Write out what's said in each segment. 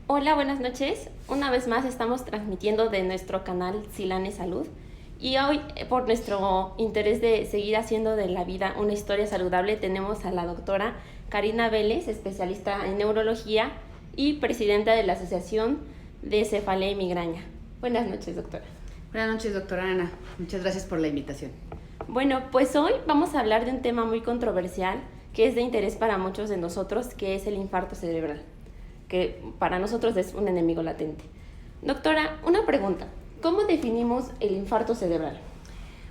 Hola, buenas noches. Una vez más estamos transmitiendo de nuestro canal Silane Salud y hoy, por nuestro interés de seguir haciendo de la vida una historia saludable, tenemos a la doctora Karina Vélez, especialista en neurología y presidenta de la Asociación de Cefalea y Migraña. Buenas noches, doctora. Buenas noches, doctora Ana. Muchas gracias por la invitación. Bueno, pues hoy vamos a hablar de un tema muy controversial que es de interés para muchos de nosotros, que es el infarto cerebral, que para nosotros es un enemigo latente. Doctora, una pregunta. ¿Cómo definimos el infarto cerebral?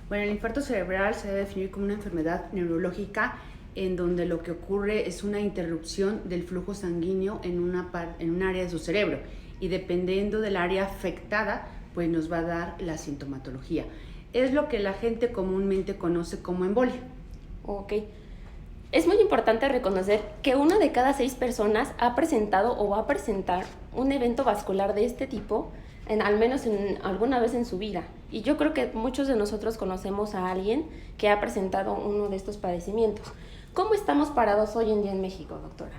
Bueno, el infarto cerebral se debe definir como una enfermedad neurológica en donde lo que ocurre es una interrupción del flujo sanguíneo en un área de su cerebro, y dependiendo del área afectada, pues nos va a dar la sintomatología. Es lo que la gente comúnmente conoce como embolia. Ok. Es muy importante reconocer que 1 de cada 6 personas ha presentado o va a presentar un evento vascular de este tipo, al menos alguna vez en su vida. Y yo creo que muchos de nosotros conocemos a alguien que ha presentado uno de estos padecimientos. ¿Cómo estamos parados hoy en día en México, doctora?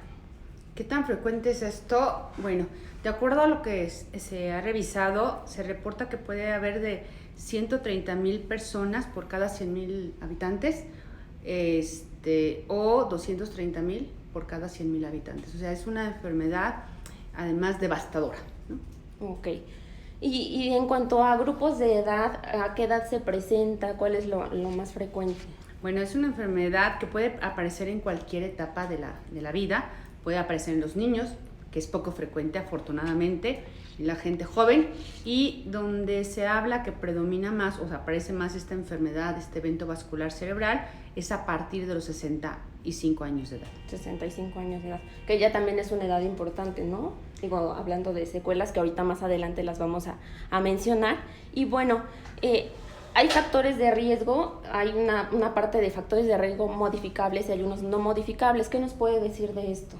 ¿Qué tan frecuente es esto? Bueno, de acuerdo a lo que se ha revisado, se reporta que puede haber de 130,000 personas por cada 100,000 habitantes, o 230,000 por cada 100,000 habitantes. O sea, es una enfermedad además devastadora, ¿no? Ok. Y en cuanto a grupos de edad, ¿a qué edad se presenta? ¿Cuál es lo más frecuente? Bueno, es una enfermedad que puede aparecer en cualquier etapa de la vida. Puede aparecer en los niños, que es poco frecuente afortunadamente, en la gente joven, y donde se habla que predomina más, o sea, aparece más esta enfermedad, este evento vascular cerebral, es a partir de los 65 años de edad. 65 años de edad, que ya también es una edad importante, ¿no? Digo, hablando de secuelas que ahorita más adelante las vamos a mencionar. Y bueno, hay factores de riesgo, hay una parte de factores de riesgo modificables y hay unos no modificables. ¿Qué nos puede decir de esto?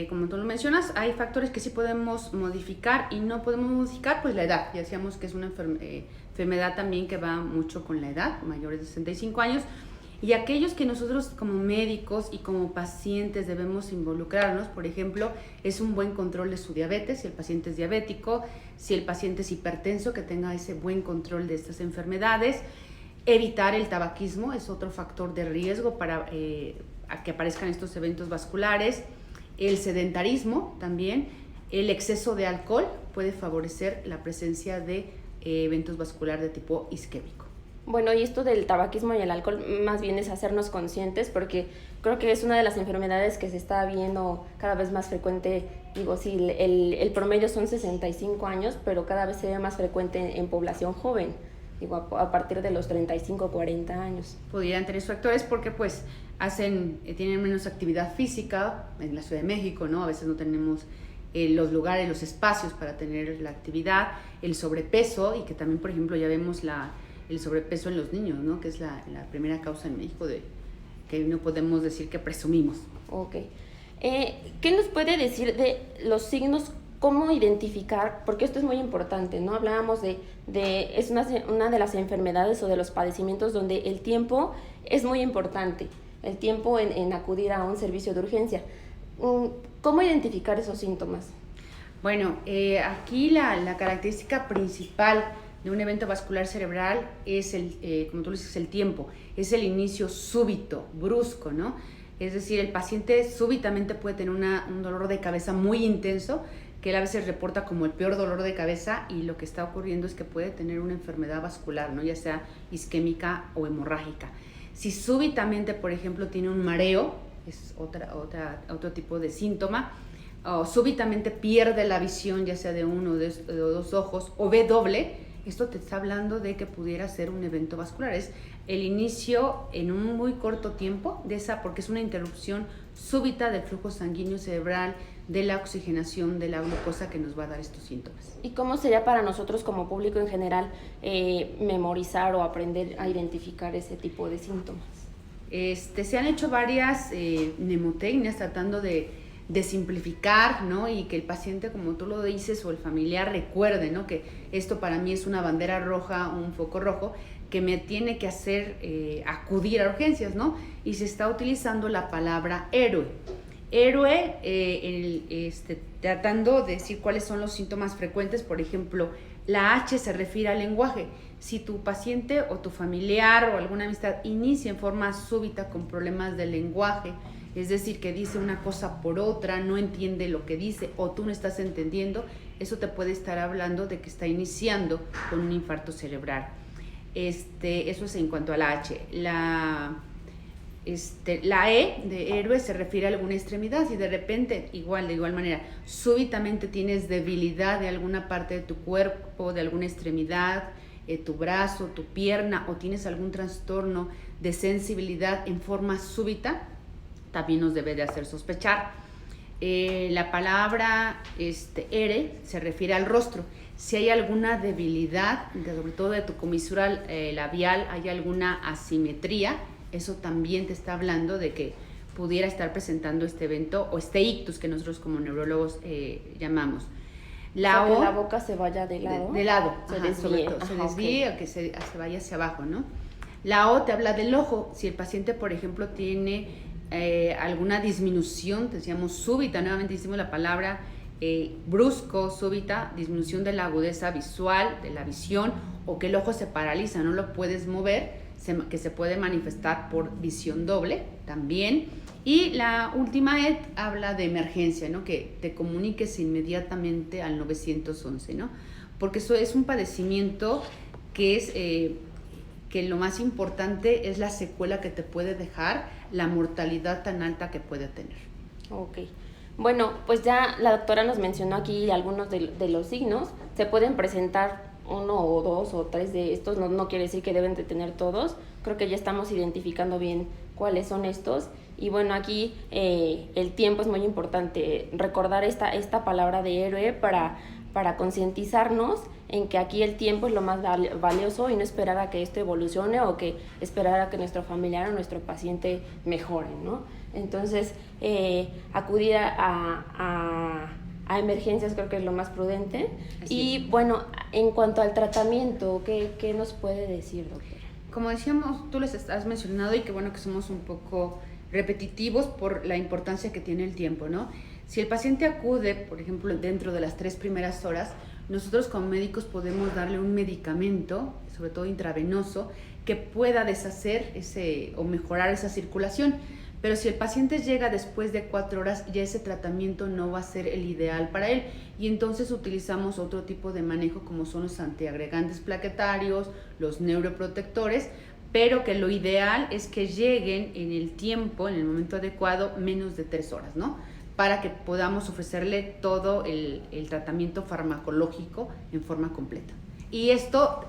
Como tú lo mencionas, hay factores que sí podemos modificar y no podemos modificar, pues la edad. Ya decíamos que es una enfermedad también que va mucho con la edad, mayores de 65 años. Y aquellos que nosotros como médicos y como pacientes debemos involucrarnos, por ejemplo, es un buen control de su diabetes, si el paciente es diabético, si el paciente es hipertenso, que tenga ese buen control de estas enfermedades. Evitar el tabaquismo es otro factor de riesgo para a que aparezcan estos eventos vasculares. El sedentarismo también, el exceso de alcohol puede favorecer la presencia de eventos vasculares de tipo isquémico. Bueno, y esto del tabaquismo y el alcohol más bien es hacernos conscientes, porque creo que es una de las enfermedades que se está viendo cada vez más frecuente. Digo, sí, el promedio son 65 años, pero cada vez se ve más frecuente en población joven, digo, a partir de los 35 o 40 años. Podrían tener factores porque pues tienen menos actividad física en la Ciudad de México, ¿no? A veces no tenemos los lugares, los espacios para tener la actividad, el sobrepeso, y que también, por ejemplo, ya vemos el sobrepeso en los niños, ¿no? Que es la primera causa en México de que no podemos decir que presumimos. Ok. ¿Qué nos puede decir de los signos? ¿Cómo identificar? Porque esto es muy importante, ¿no? Hablábamos es una de las enfermedades o de los padecimientos donde el tiempo es muy importante, el tiempo en acudir a un servicio de urgencia. ¿Cómo identificar esos síntomas? Bueno, aquí la característica principal de un evento vascular cerebral es como tú lo dices, el tiempo, es el inicio súbito, brusco, ¿no? Es decir, el paciente súbitamente puede tener un dolor de cabeza muy intenso, que él a veces reporta como el peor dolor de cabeza, y lo que está ocurriendo es que puede tener una enfermedad vascular, ¿no? Ya sea isquémica o hemorrágica. Si súbitamente, por ejemplo, tiene un mareo, es otro tipo de síntoma, o súbitamente pierde la visión, ya sea de uno o de dos ojos, o ve doble, esto te está hablando de que pudiera ser un evento vascular. Es el inicio en un muy corto tiempo porque es una interrupción súbita del flujo sanguíneo cerebral, de la oxigenación de la glucosa, que nos va a dar estos síntomas. ¿Y cómo sería para nosotros como público en general memorizar o aprender a identificar ese tipo de síntomas? Se han hecho varias mnemotecnias tratando de simplificar, ¿no? Y que el paciente, como tú lo dices, o el familiar recuerde, ¿no? Que esto para mí es una bandera roja, un foco rojo, que me tiene que hacer acudir a urgencias, ¿no? Y se está utilizando la palabra héroe. Héroe, tratando de decir cuáles son los síntomas frecuentes. Por ejemplo, la H se refiere al lenguaje. Si tu paciente o tu familiar o alguna amistad inicia en forma súbita con problemas de lenguaje, es decir, que dice una cosa por otra, no entiende lo que dice o tú no estás entendiendo, eso te puede estar hablando de que está iniciando con un infarto cerebral. Eso es en cuanto a la H. La E de héroe se refiere a alguna extremidad. Si de repente, de igual manera, súbitamente tienes debilidad de alguna parte de tu cuerpo, de alguna extremidad, tu brazo, tu pierna, o tienes algún trastorno de sensibilidad en forma súbita, también nos debe de hacer sospechar. La palabra ere se refiere al rostro. Si hay alguna debilidad, sobre todo de tu comisura labial, hay alguna asimetría, eso también te está hablando de que pudiera estar presentando este evento o este ictus que nosotros como neurólogos llamamos. La O, que la boca se vaya de lado. De lado, se desvíe. se desvíe, o que se vaya hacia abajo, ¿no? La O te habla del ojo. Si el paciente, por ejemplo, tiene alguna disminución, decíamos súbita, nuevamente decimos la palabra brusco, súbita, disminución de la agudeza visual, de la visión, o que el ojo se paraliza, no lo puedes mover, que se puede manifestar por visión doble también. Y la última E habla de emergencia, ¿no? Que te comuniques inmediatamente al 911, ¿no? Porque eso es un padecimiento que es que lo más importante es la secuela que te puede dejar, la mortalidad tan alta que puede tener. Ok. Bueno, pues ya la doctora nos mencionó aquí algunos de los signos. Se pueden presentar 1 o 2 o 3 de estos, no quiere decir que deben de tener todos. Creo que ya estamos identificando bien cuáles son estos. Y bueno, aquí el tiempo es muy importante. Recordar esta palabra de héroe para concientizarnos en que aquí el tiempo es lo más valioso y no esperar a que esto evolucione o que esperar a que nuestro familiar o nuestro paciente mejore, ¿no? Entonces, acudir a emergencias creo que es lo más prudente. Así es. Bueno, en cuanto al tratamiento, ¿qué nos puede decir, doctora? Como decíamos, tú les has mencionado y que bueno que somos un poco repetitivos por la importancia que tiene el tiempo, ¿no? Si el paciente acude, por ejemplo, dentro de las 3 primeras horas, nosotros como médicos podemos darle un medicamento, sobre todo intravenoso, que pueda deshacer o mejorar esa circulación. Pero si el paciente llega después de 4 horas, ya ese tratamiento no va a ser el ideal para él. Y entonces utilizamos otro tipo de manejo como son los antiagregantes plaquetarios, los neuroprotectores, pero que lo ideal es que lleguen en el tiempo, en el momento adecuado, menos de 3 horas, ¿no? Para que podamos ofrecerle todo el tratamiento farmacológico en forma completa. Y esto,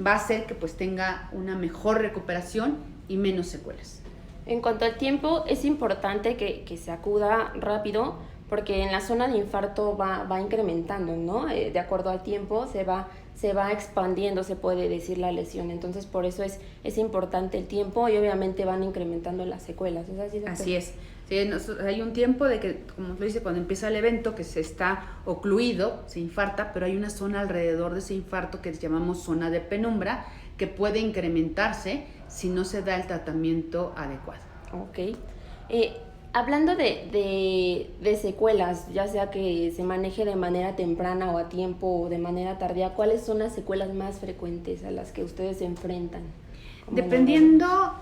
va a hacer que pues tenga una mejor recuperación y menos secuelas. En cuanto al tiempo, es importante que se acuda rápido porque en la zona de infarto va incrementando, ¿no? De acuerdo al tiempo se va expandiendo, se puede decir, la lesión. Entonces, por eso es importante el tiempo y obviamente van incrementando las secuelas. ¿Es así, doctor? Así es. Sí, hay un tiempo de que, como lo dice, cuando empieza el evento, que se está ocluido, se infarta, pero hay una zona alrededor de ese infarto que llamamos zona de penumbra, que puede incrementarse si no se da el tratamiento adecuado. Ok. Hablando de secuelas, ya sea que se maneje de manera temprana o a tiempo o de manera tardía, ¿cuáles son las secuelas más frecuentes a las que ustedes se enfrentan? Dependiendo,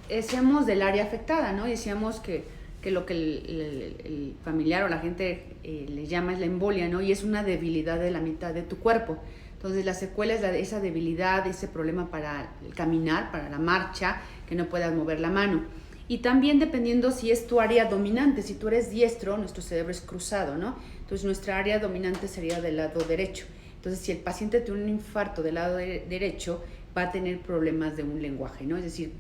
decíamos, del área afectada, ¿no? Decíamos que lo que el familiar o la gente le llama es la embolia, ¿no? Y es una debilidad de la mitad de tu cuerpo. Entonces, la secuela es esa debilidad, ese problema para el caminar, para la marcha, que no puedas mover la mano. Y también dependiendo si es tu área dominante. Si tú eres diestro, nuestro cerebro es cruzado, ¿no? Entonces, nuestra área dominante sería del lado derecho. Entonces, si el paciente tiene un infarto del lado derecho, va a tener problemas de un lenguaje, ¿no? Es decir,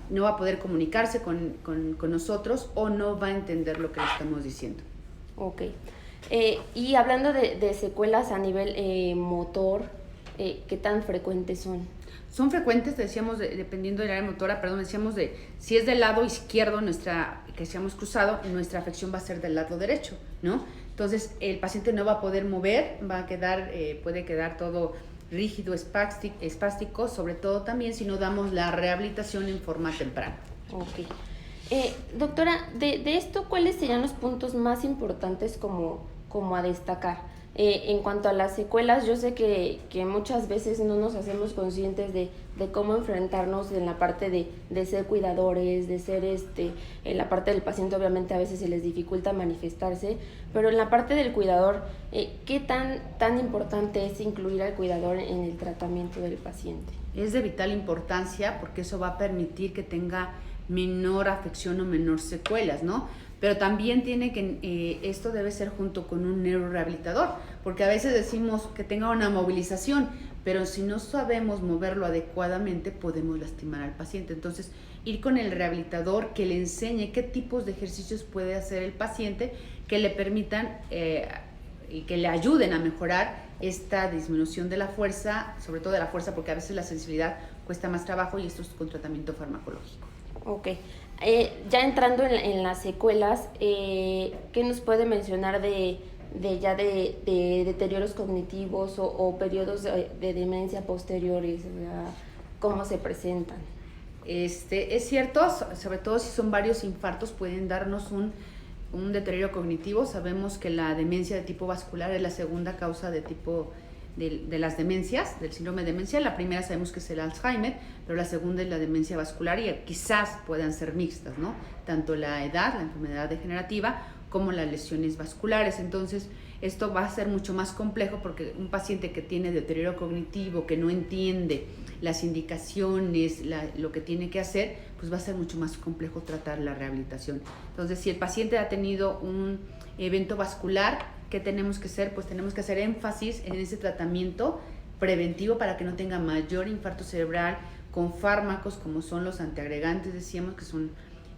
no va a poder comunicarse con nosotros o no va a entender lo que le estamos diciendo. Ok. Y hablando de secuelas a nivel motor, ¿qué tan frecuentes son? Son frecuentes, decíamos, dependiendo del área motora, decíamos si es del lado izquierdo, que seamos cruzado, nuestra afección va a ser del lado derecho, ¿no? Entonces, el paciente no va a poder mover, puede quedar todo rígido, espástico, sobre todo también si no damos la rehabilitación en forma temprana. Ok. Doctora, de esto, ¿cuáles serían los puntos más importantes como a destacar? En cuanto a las secuelas, yo sé que muchas veces no nos hacemos conscientes de cómo enfrentarnos en la parte de ser cuidadores, de ser en la parte del paciente obviamente a veces se les dificulta manifestarse, pero en la parte del cuidador, ¿qué tan importante es incluir al cuidador en el tratamiento del paciente? Es de vital importancia porque eso va a permitir que tenga menor afección o menor secuelas, ¿no? Pero también tiene que, esto debe ser junto con un neurorehabilitador, porque a veces decimos que tenga una movilización, pero si no sabemos moverlo adecuadamente podemos lastimar al paciente. Entonces, ir con el rehabilitador que le enseñe qué tipos de ejercicios puede hacer el paciente que le permitan y que le ayuden a mejorar esta disminución de la fuerza, sobre todo de la fuerza, porque a veces la sensibilidad cuesta más trabajo y esto es con tratamiento farmacológico. Ok. Ya entrando en las secuelas, ¿qué nos puede mencionar de deterioros cognitivos o periodos de demencia posteriores? ¿Cómo se presentan? Es cierto, sobre todo si son varios infartos, pueden darnos un deterioro cognitivo. Sabemos que la demencia de tipo vascular es la segunda causa de las demencias, del síndrome de demencia. La primera sabemos que es el Alzheimer, pero la segunda es la demencia vascular y quizás puedan ser mixtas, ¿no? Tanto la edad, la enfermedad degenerativa, como las lesiones vasculares. Entonces, esto va a ser mucho más complejo porque un paciente que tiene deterioro cognitivo, que no entiende las indicaciones, lo que tiene que hacer, pues va a ser mucho más complejo tratar la rehabilitación. Entonces, si el paciente ha tenido un evento vascular, ¿qué tenemos que hacer? Pues tenemos que hacer énfasis en ese tratamiento preventivo para que no tenga mayor infarto cerebral con fármacos como son los antiagregantes, decíamos que son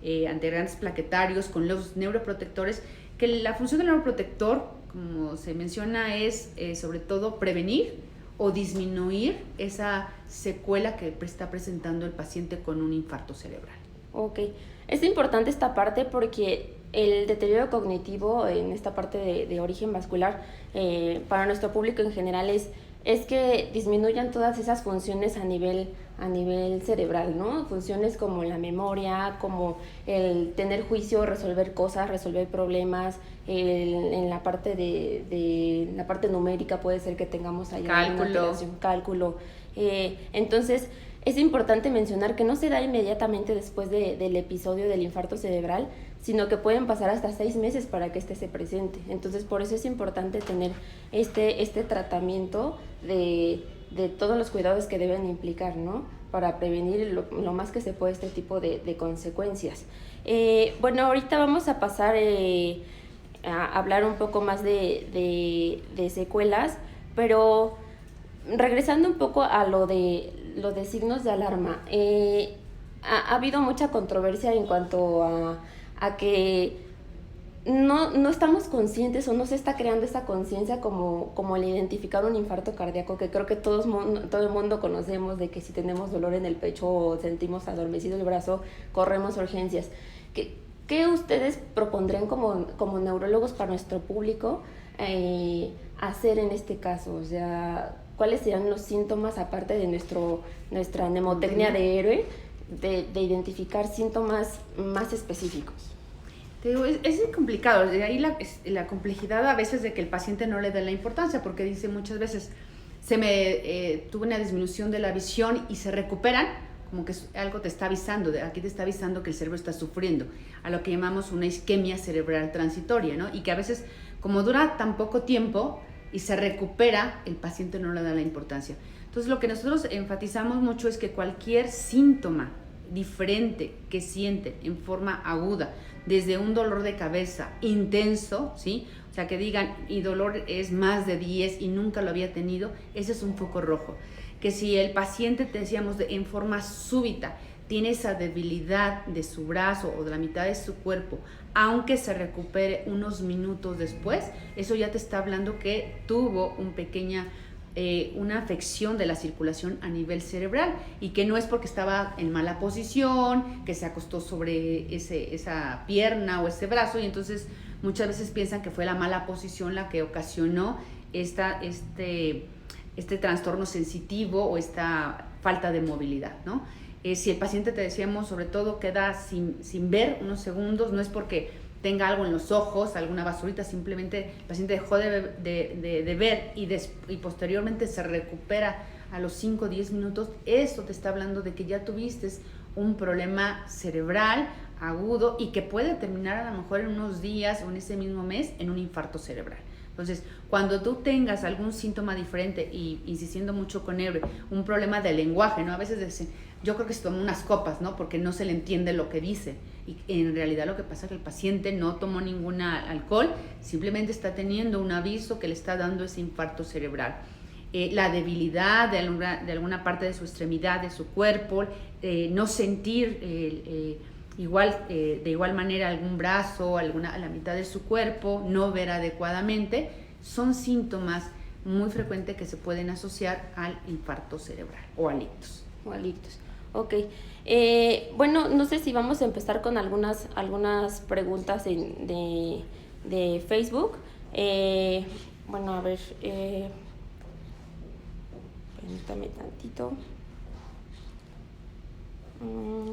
antiagregantes plaquetarios, con los neuroprotectores, que la función del neuroprotector, como se menciona, es sobre todo prevenir o disminuir esa secuela que está presentando el paciente con un infarto cerebral. Ok, es importante esta parte porque el deterioro cognitivo en esta parte de origen vascular para nuestro público en general es que disminuyan todas esas funciones a nivel cerebral, ¿no? Funciones como la memoria, como el tener juicio, resolver cosas, resolver problemas, en la parte de la parte numérica puede ser que tengamos ahí cálculo. Entonces, es importante mencionar que no se da inmediatamente después del episodio del infarto cerebral, sino que pueden pasar hasta 6 meses para que se presente. Entonces, por eso es importante tener este tratamiento de todos los cuidados que deben implicar, ¿no? Para prevenir lo más que se puede este tipo de consecuencias. Bueno, ahorita vamos a pasar a hablar un poco más de secuelas, pero regresando un poco a lo de signos de alarma, ha habido mucha controversia en cuanto a que no estamos conscientes o no se está creando esa conciencia como el identificar un infarto cardíaco, que creo que todo el mundo conocemos, de que si tenemos dolor en el pecho o sentimos adormecido el brazo, corremos a urgencias. ¿Qué ustedes propondrían como neurólogos para nuestro público hacer en este caso? O sea, ¿cuáles serían los síntomas, aparte de nuestra mnemotecnia de héroe, de identificar síntomas más específicos? Es complicado, de ahí la complejidad a veces de que el paciente no le dé la importancia, porque dice muchas veces, tuve una disminución de la visión y se recuperan, como que algo te está avisando, aquí te está avisando que el cerebro está sufriendo, a lo que llamamos una isquemia cerebral transitoria, ¿no? Y que a veces, como dura tan poco tiempo y se recupera, el paciente no le da la importancia. Entonces, lo que nosotros enfatizamos mucho es que cualquier síntoma diferente que sienten en forma aguda, desde un dolor de cabeza intenso, ¿sí? O sea, que digan, y dolor es más de 10 y nunca lo había tenido, ese es un foco rojo. Que si el paciente, te decíamos, en forma súbita, tiene esa debilidad de su brazo o de la mitad de su cuerpo, aunque se recupere unos minutos después, eso ya te está hablando que tuvo una afección de la circulación a nivel cerebral y que no es porque estaba en mala posición, que se acostó sobre esa pierna o ese brazo, y entonces muchas veces piensan que fue la mala posición la que ocasionó este trastorno sensitivo o esta falta de movilidad, ¿no? Si el paciente, te decíamos, sobre todo queda sin ver unos segundos, no es porque tenga algo en los ojos, alguna basurita, simplemente el paciente dejó de ver y posteriormente se recupera a los 5 o 10 minutos, esto te está hablando de que ya tuviste un problema cerebral agudo y que puede terminar a lo mejor en unos días o en ese mismo mes en un infarto cerebral. Entonces, cuando tú tengas algún síntoma diferente y insistiendo mucho con él, un problema de lenguaje, ¿no? A veces dicen, yo creo que se tomó unas copas, ¿no? Porque no se le entiende lo que dice. Y en realidad lo que pasa es que el paciente no tomó ningún alcohol, simplemente está teniendo un aviso que le está dando ese infarto cerebral. La debilidad de alguna parte de su extremidad, de su cuerpo, no sentir de igual manera algún brazo, la mitad de su cuerpo, no ver adecuadamente, son síntomas muy frecuentes que se pueden asociar al infarto cerebral o al ictus. Ok. Bueno, no sé si vamos a empezar con algunas preguntas de Facebook. Bueno, a ver, permítame tantito.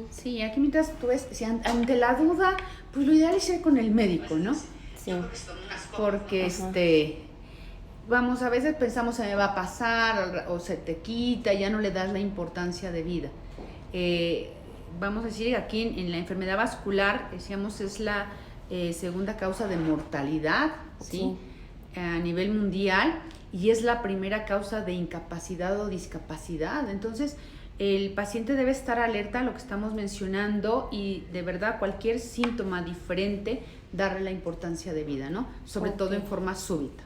Sí, aquí mientras tú ves, si ante la duda, pues lo ideal es ir con el médico, ¿no? Sí. Porque vamos, a veces pensamos se me va a pasar o se te quita, ya no le das la importancia de vida. Vamos a decir, aquí en la enfermedad vascular, decíamos, es la segunda causa de mortalidad, ¿sí? A nivel mundial, y es la primera causa de incapacidad o discapacidad. Entonces, el paciente debe estar alerta a lo que estamos mencionando y de verdad cualquier síntoma diferente, darle la importancia de vida, ¿no? Sobre todo en forma súbita.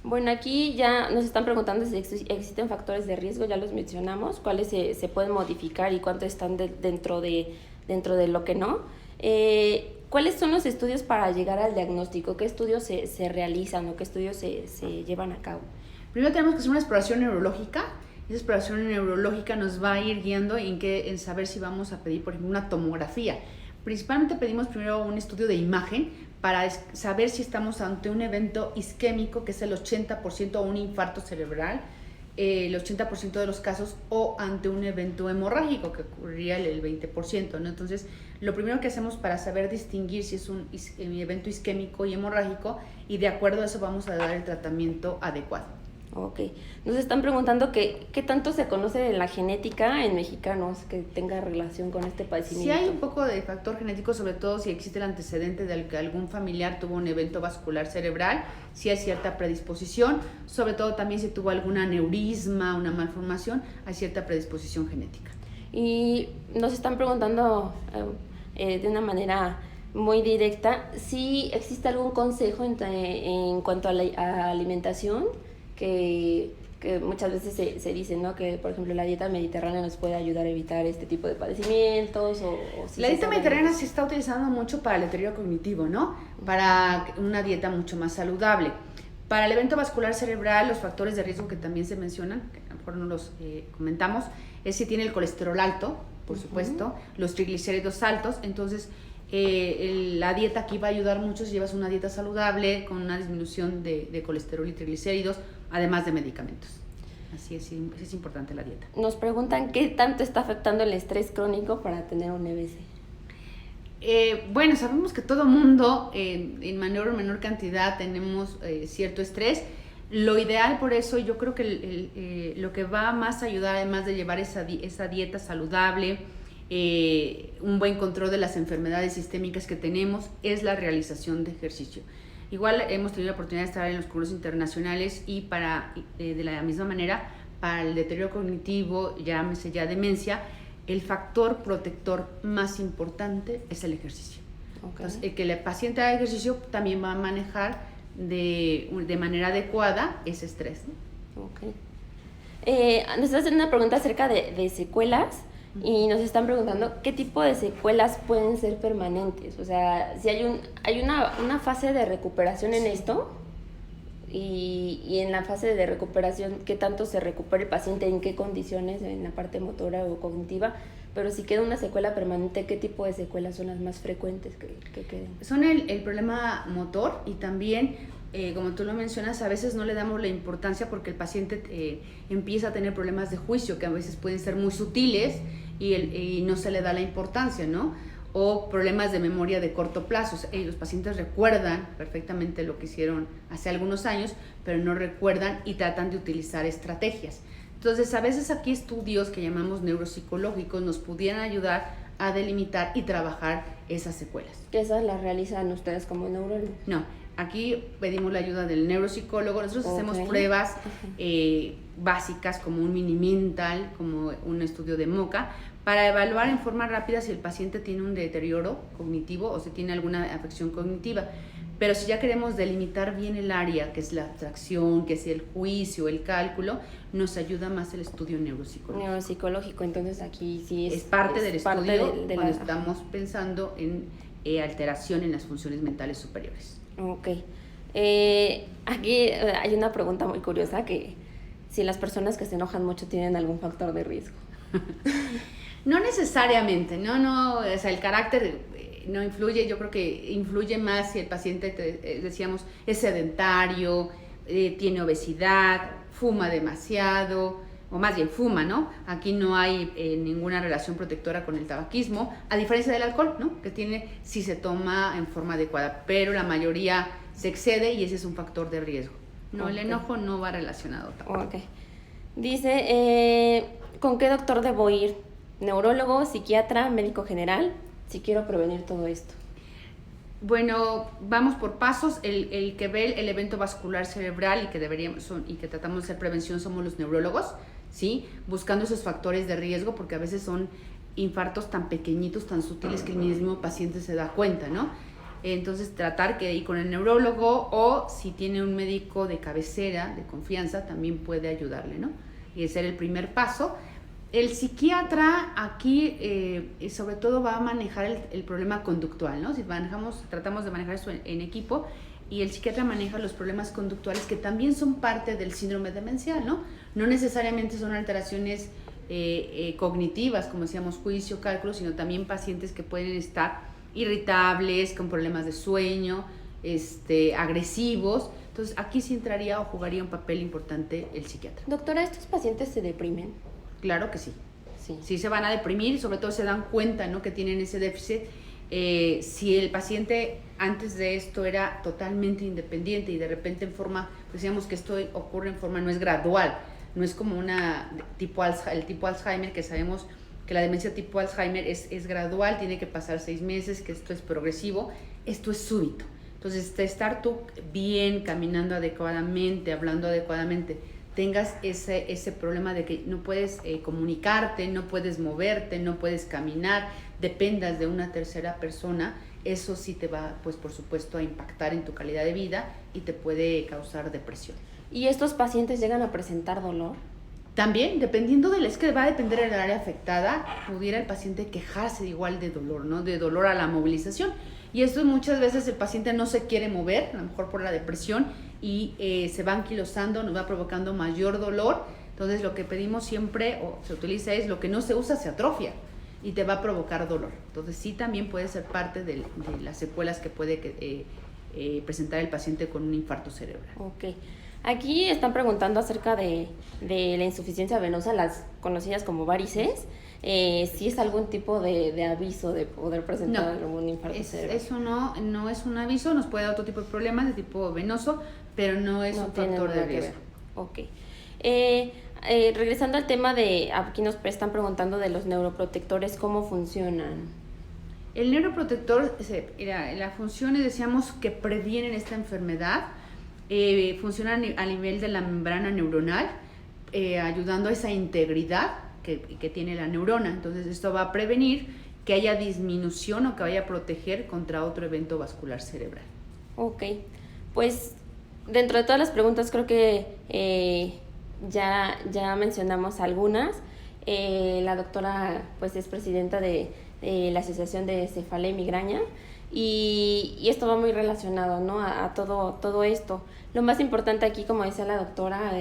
Bueno, aquí ya nos están preguntando si existen factores de riesgo, ya los mencionamos, cuáles se pueden modificar y cuántos están dentro de lo que no. ¿Cuáles son los estudios para llegar al diagnóstico? ¿Qué estudios se realizan o qué estudios se llevan a cabo? Primero tenemos que hacer una exploración neurológica. Esa exploración neurológica nos va a ir guiando en saber si vamos a pedir, por ejemplo, una tomografía. Principalmente pedimos primero un estudio de imagen para saber si estamos ante un evento isquémico, que es el 80%, o un infarto cerebral, el 80% de los casos, o ante un evento hemorrágico, que ocurriría el 20%, ¿no? Entonces, lo primero que hacemos para saber distinguir si es un evento isquémico y hemorrágico, y de acuerdo a eso vamos a dar el tratamiento adecuado. Ok. Nos están preguntando qué tanto se conoce de la genética en mexicanos que tenga relación con este padecimiento. Sí hay un poco de factor genético, sobre todo si existe el antecedente de que algún familiar tuvo un evento vascular cerebral, sí hay cierta predisposición, sobre todo también si tuvo algún aneurisma, una malformación, hay cierta predisposición genética. Y nos están preguntando de una manera muy directa si existe algún consejo en cuanto a la alimentación, que muchas veces se dice, ¿no? Que, por ejemplo, la dieta mediterránea nos puede ayudar a evitar este tipo de padecimientos. Si la dieta mediterránea se está utilizando mucho para el deterioro cognitivo, ¿no? Para una dieta mucho más saludable. Para el evento vascular cerebral, los factores de riesgo que también se mencionan, que a lo mejor no los comentamos, es si tiene el colesterol alto, por supuesto, los triglicéridos altos. Entonces, la dieta aquí va a ayudar mucho si llevas una dieta saludable con una disminución de colesterol y triglicéridos, además de medicamentos. Así es importante la dieta. Nos preguntan qué tanto está afectando el estrés crónico para tener un EBC. Bueno, sabemos que todo mundo en mayor o menor cantidad tenemos cierto estrés. Lo ideal, por eso, yo creo que lo que va más a ayudar, además de llevar esa dieta saludable, un buen control de las enfermedades sistémicas que tenemos, es la realización de ejercicio. Igual hemos tenido la oportunidad de estar en los cursos internacionales y de la misma manera, para el deterioro cognitivo, llámese ya demencia, el factor protector más importante es el ejercicio. Okay. Entonces, el que el paciente haga ejercicio también va a manejar de manera adecuada ese estrés, ¿no? Okay. Nos están haciendo una pregunta acerca de secuelas. Y nos están preguntando qué tipo de secuelas pueden ser permanentes. O sea, si hay una fase de recuperación en esto, y en la fase de recuperación, qué tanto se recupera el paciente, en qué condiciones, en la parte motora o cognitiva. Pero si queda una secuela permanente, ¿qué tipo de secuelas son las más frecuentes que queden? Son el problema motor y también, como tú lo mencionas, a veces no le damos la importancia porque el paciente empieza a tener problemas de juicio que a veces pueden ser muy sutiles y no se le da la importancia, ¿no? O problemas de memoria de corto plazo. Los pacientes recuerdan perfectamente lo que hicieron hace algunos años, pero no recuerdan y tratan de utilizar estrategias. Entonces, a veces aquí estudios que llamamos neuropsicológicos nos pudieran ayudar a delimitar y trabajar esas secuelas. ¿Que esas las realizan ustedes como neurólogos? No, aquí pedimos la ayuda del neuropsicólogo. Nosotros hacemos pruebas básicas como un mini mental, como un estudio de MoCA, para evaluar en forma rápida si el paciente tiene un deterioro cognitivo o si tiene alguna afección cognitiva. Pero si ya queremos delimitar bien el área, que es la abstracción, que es el juicio, el cálculo, nos ayuda más el estudio neuropsicológico. Neuropsicológico, entonces aquí sí es parte del estudio de cuando estamos pensando en alteración en las funciones mentales superiores. Ok. Aquí hay una pregunta muy curiosa, que si las personas que se enojan mucho tienen algún factor de riesgo. No necesariamente, no, o sea, el carácter no influye. Yo creo que influye más si el paciente, decíamos, es sedentario, tiene obesidad, fuma demasiado, o más bien fuma, ¿no? Aquí no hay ninguna relación protectora con el tabaquismo, a diferencia del alcohol, ¿no? Que tiene si se toma en forma adecuada, pero la mayoría se excede y ese es un factor de riesgo. No, el enojo no va relacionado tampoco. Ok. Dice, ¿con qué doctor debo ir? ¿Neurólogo, psiquiatra, médico general? Si quiero prevenir todo esto. Bueno, vamos por pasos. El que ve el evento vascular cerebral y que tratamos de hacer prevención somos los neurólogos, ¿sí? Buscando esos factores de riesgo, porque a veces son infartos tan pequeñitos, tan sutiles, que el mismo paciente se da cuenta, ¿no? Entonces, tratar que ir con el neurólogo, o si tiene un médico de cabecera, de confianza, también puede ayudarle, ¿no? Y ese es el primer paso. El psiquiatra aquí sobre todo va a manejar el problema conductual, ¿no? Si tratamos de manejar eso en equipo, y el psiquiatra maneja los problemas conductuales que también son parte del síndrome demencial, ¿no? No necesariamente son alteraciones cognitivas, como decíamos, juicio, cálculo, sino también pacientes que pueden estar irritables, con problemas de sueño, agresivos. Entonces, aquí sí entraría o jugaría un papel importante el psiquiatra. Doctora, ¿estos pacientes se deprimen? Claro que sí. Sí se van a deprimir, y sobre todo se dan cuenta, ¿no?, que tienen ese déficit. Si el paciente antes de esto era totalmente independiente y de repente decíamos que esto ocurre en forma, no es gradual, no es como el tipo Alzheimer, que sabemos que la demencia tipo Alzheimer es gradual, tiene que pasar 6 meses, que esto es progresivo, esto es súbito. Entonces, estar tú bien, caminando adecuadamente, hablando adecuadamente, tengas ese problema de que no puedes comunicarte, no puedes moverte, no puedes caminar, dependas de una tercera persona, eso sí te va, pues por supuesto, a impactar en tu calidad de vida y te puede causar depresión. ¿Y estos pacientes llegan a presentar dolor? También, es que va a depender del área afectada, pudiera el paciente quejarse igual de dolor, ¿no? De dolor a la movilización. Y esto muchas veces el paciente no se quiere mover, a lo mejor por la depresión, y se va anquilosando, nos va provocando mayor dolor. Entonces, lo que pedimos siempre, o se utiliza, es lo que no se usa se atrofia y te va a provocar dolor. Entonces, sí, también puede ser parte de las secuelas que puede presentar el paciente con un infarto cerebral. Ok. Aquí están preguntando acerca de la insuficiencia venosa, las conocidas como varices. Si es algún tipo de aviso de poder presentar algún infarto cerebral. Eso no es un aviso, nos puede dar otro tipo de problemas de tipo venoso, pero no es un factor de riesgo. Ok. Regresando al tema aquí nos están preguntando de los neuroprotectores, ¿cómo funcionan? El neuroprotector, la función es, decíamos, que previenen esta enfermedad, funcionan a nivel de la membrana neuronal, ayudando a esa integridad que tiene la neurona. Entonces, esto va a prevenir que haya disminución o que vaya a proteger contra otro evento vascular cerebral. Ok, pues dentro de todas las preguntas creo que ya mencionamos algunas. La doctora pues es presidenta de la Asociación de Cefalea y Migraña, y esto va muy relacionado, ¿no?, a todo esto. Lo más importante aquí, como decía la doctora,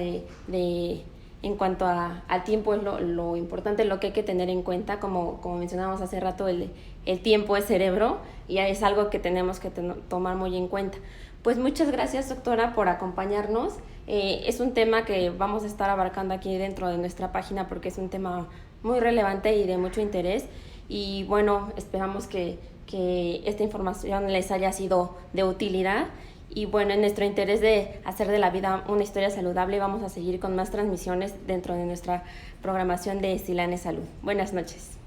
en cuanto al tiempo, es lo importante, lo que hay que tener en cuenta. Como mencionábamos hace rato, el tiempo es cerebro, y es algo que tenemos que tomar muy en cuenta. Pues muchas gracias, doctora, por acompañarnos, Es un tema que vamos a estar abarcando aquí dentro de nuestra página porque es un tema muy relevante y de mucho interés. Y bueno, esperamos que esta información les haya sido de utilidad. Y bueno, en nuestro interés de hacer de la vida una historia saludable, vamos a seguir con más transmisiones dentro de nuestra programación de Silane Salud. Buenas noches.